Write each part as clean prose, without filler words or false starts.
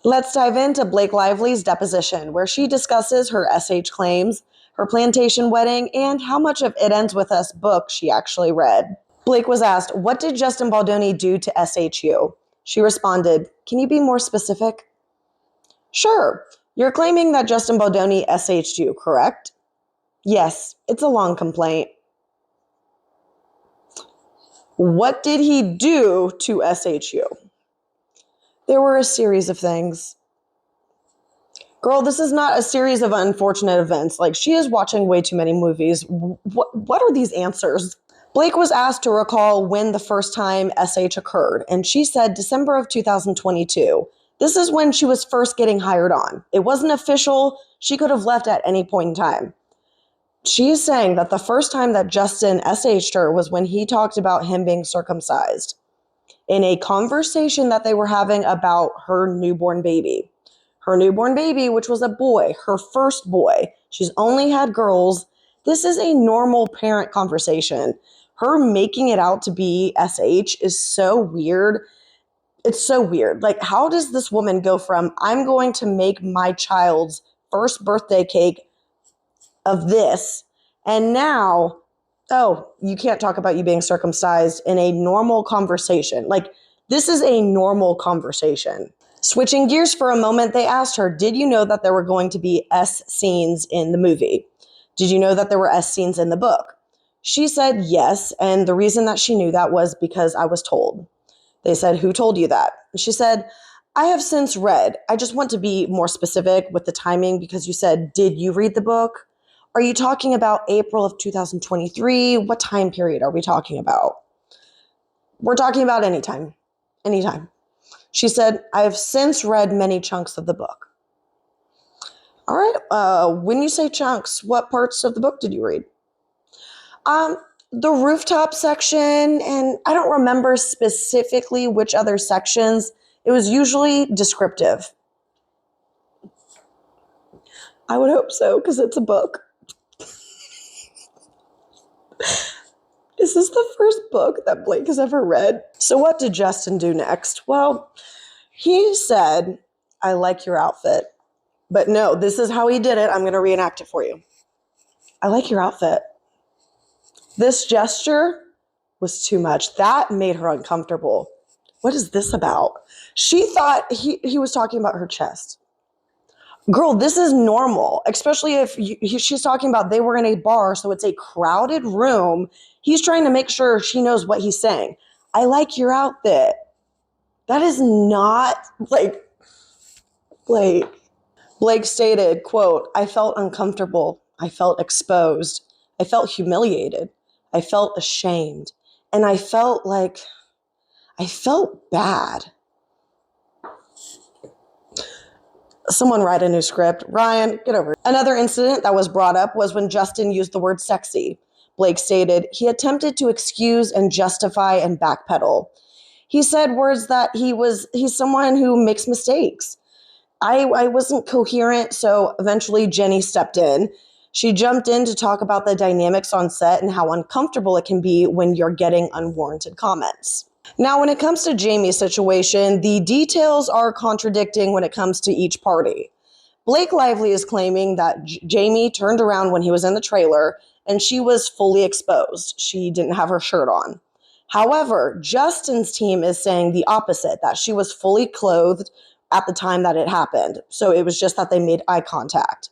Let's dive into Blake Lively's deposition, where she discusses her SH claims, her Plantation Wedding, and how much of It Ends With Us book she actually read. Blake was asked, "What did Justin Baldoni do to SHU?" She responded, "Can you be more specific?" "Sure. You're claiming that Justin Baldoni SH'd you, correct?" "Yes, it's a long complaint." "What did he do to SHU?" "There were a series of things." Girl, this is not a series of unfortunate events. Like, she is watching way too many movies. What are these answers? Blake was asked to recall when the first time SH occurred, and she said December of 2022. This is when she was first getting hired on. It wasn't official. She could have left at any point in time. She is saying that the first time that Justin SH'd her was when he talked about him being circumcised in a conversation that they were having about her newborn baby. Her newborn baby, which was a boy, her first boy. She's only had girls. This is a normal parent conversation. Her making it out to be SH is so weird. It's so weird. Like, how does this woman go from, I'm going to make my child's first birthday cake of this, and now, oh, you can't talk about you being circumcised in a normal conversation. Like, this is a normal conversation. Switching gears for a moment, they asked her, did you know that there were going to be S scenes in the movie? Did you know that there were S scenes in the book? She said yes, and the reason that she knew that was because I was told. They said, who told you that? And she said, I have since read. I just want to be more specific with the timing because you said, did you read the book? Are you talking about April of 2023? What time period are we talking about? We're talking about anytime. Anytime. She said, I have since read many chunks of the book. All right. When you say chunks, what parts of the book did you read? The rooftop section, and I don't remember specifically which other sections. It was usually descriptive. I would hope so, because it's a book. Is this the first book that Blake has ever read? So what did Justin do next? Well, he said, I like your outfit. But no, this is how he did it. I'm going to reenact it for you. I like your outfit. This gesture was too much. That made her uncomfortable. What is this about? She thought he was talking about her chest. Girl, this is normal, especially if she's talking about they were in a bar, so it's a crowded room. He's trying to make sure she knows what he's saying. I like your outfit. That is not like Blake. Blake stated, quote, I felt uncomfortable. I felt exposed. I felt humiliated. I felt ashamed. And I felt bad. Someone write a new script. Ryan, get over it. Another incident that was brought up was when Justin used the word sexy. Blake stated, he attempted to excuse and justify and backpedal. He said words that he's someone who makes mistakes. I wasn't coherent, so eventually Jenny stepped in. She jumped in to talk about the dynamics on set and how uncomfortable it can be when you're getting unwarranted comments. Now, when it comes to Jamie's situation, the details are contradicting when it comes to each party. Blake Lively is claiming that Jamie turned around when he was in the trailer and she was fully exposed. She didn't have her shirt on. However, Justin's team is saying the opposite, that she was fully clothed at the time that it happened. So it was just that they made eye contact.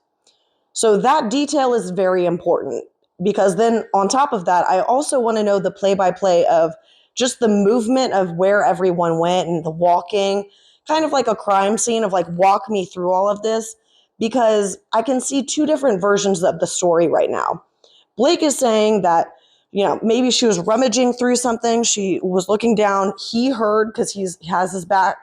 So that detail is very important because then on top of that, I also want to know the play-by-play of just the movement of where everyone went and the walking, kind of like a crime scene of like, walk me through all of this, because I can see two different versions of the story right now. Blake is saying that, maybe she was rummaging through something. She was looking down. He heard because he has his back,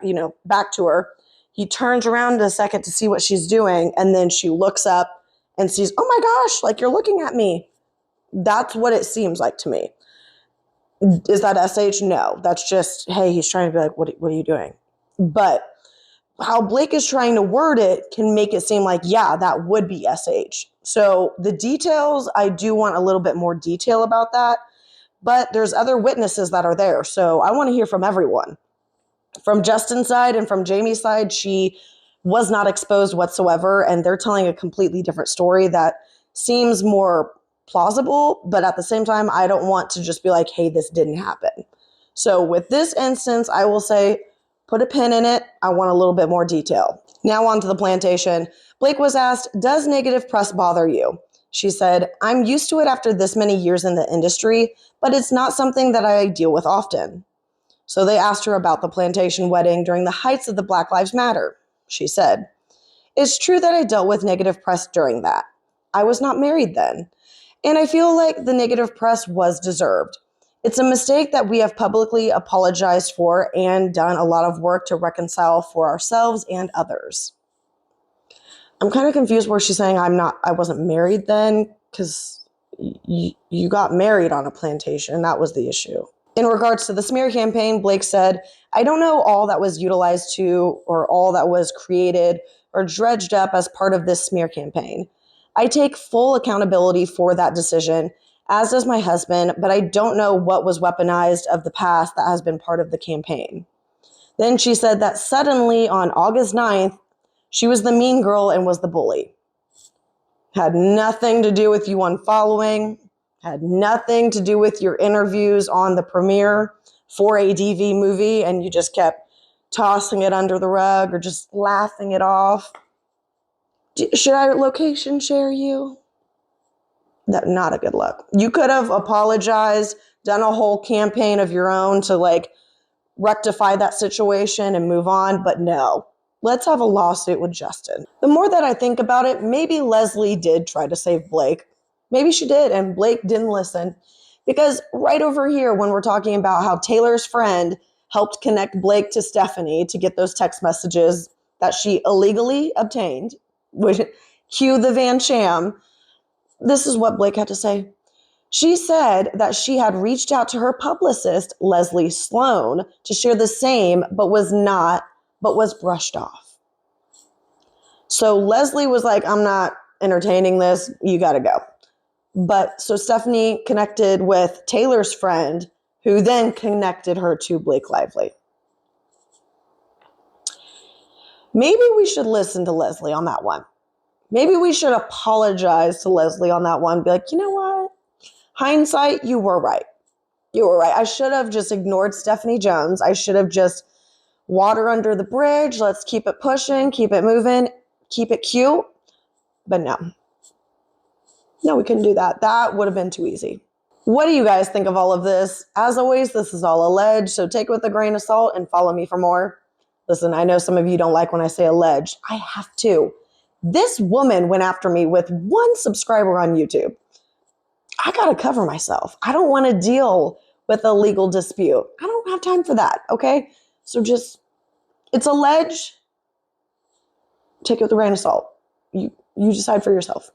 back to her. He turns around in a second to see what she's doing. And then she looks up and sees, oh my gosh, like you're looking at me. That's what it seems like to me. Is that SH? No, that's just, hey, he's trying to be like, what are you doing? But how Blake is trying to word it can make it seem like, yeah, that would be SH. So the details, I do want a little bit more detail about that. But there's other witnesses that are there. So I want to hear from everyone. From Justin's side and from Jamie's side, she was not exposed whatsoever, and they're telling a completely different story that seems more plausible, but at the same time, I don't want to just be like, hey, this didn't happen. So with this instance, I will say, put a pin in it. I want a little bit more detail. Now on to the plantation. Blake was asked, does negative press bother you? She said, I'm used to it after this many years in the industry, but it's not something that I deal with often. So they asked her about the plantation wedding during the heights of the Black Lives Matter. She said, it's true that I dealt with negative press during that. I was not married then. And I feel like the negative press was deserved. It's a mistake that we have publicly apologized for and done a lot of work to reconcile for ourselves and others. I'm kind of confused where she's saying I wasn't married then, because you got married on a plantation. That was the issue. In regards to the smear campaign, Blake said, I don't know all that was utilized to or all that was created or dredged up as part of this smear campaign. I take full accountability for that decision, as does my husband, but I don't know what was weaponized of the past that has been part of the campaign. Then she said that suddenly on August 9th, she was the mean girl and was the bully. Had nothing to do with you unfollowing, had nothing to do with your interviews on the premiere for a DV movie, and you just kept tossing it under the rug or just laughing it off. Should I location share you? Not a good look. You could have apologized, done a whole campaign of your own to rectify that situation and move on, but no. Let's have a lawsuit with Justin. The more that I think about it, maybe Leslie did try to save Blake. Maybe she did, and Blake didn't listen. Because right over here, when we're talking about how Taylor's friend helped connect Blake to Stephanie to get those text messages that she illegally obtained, which cue the Van Sham, this is what Blake had to say. She said that she had reached out to her publicist, Leslie Sloan, to share the same, but was brushed off. So Leslie was like, I'm not entertaining this. You got to go. But so Stephanie connected with Taylor's friend, who then connected her to Blake Lively. Maybe we should listen to Leslie on that one. Maybe we should apologize to Leslie on that one. Be like, you know what? Hindsight, you were right. You were right. I should have just ignored Stephanie Jones. I should have just water under the bridge. Let's keep it pushing, keep it moving, keep it cute. But no, we couldn't do that. That would have been too easy. What do you guys think of all of this? As always, this is all alleged, so take it with a grain of salt and follow me for more. Listen, I know some of you don't like when I say alleged. I have to. This woman went after me with 1 subscriber on YouTube. I got to cover myself. I don't want to deal with a legal dispute. I don't have time for that, okay? So it's alleged. Take it with a grain of salt. You decide for yourself.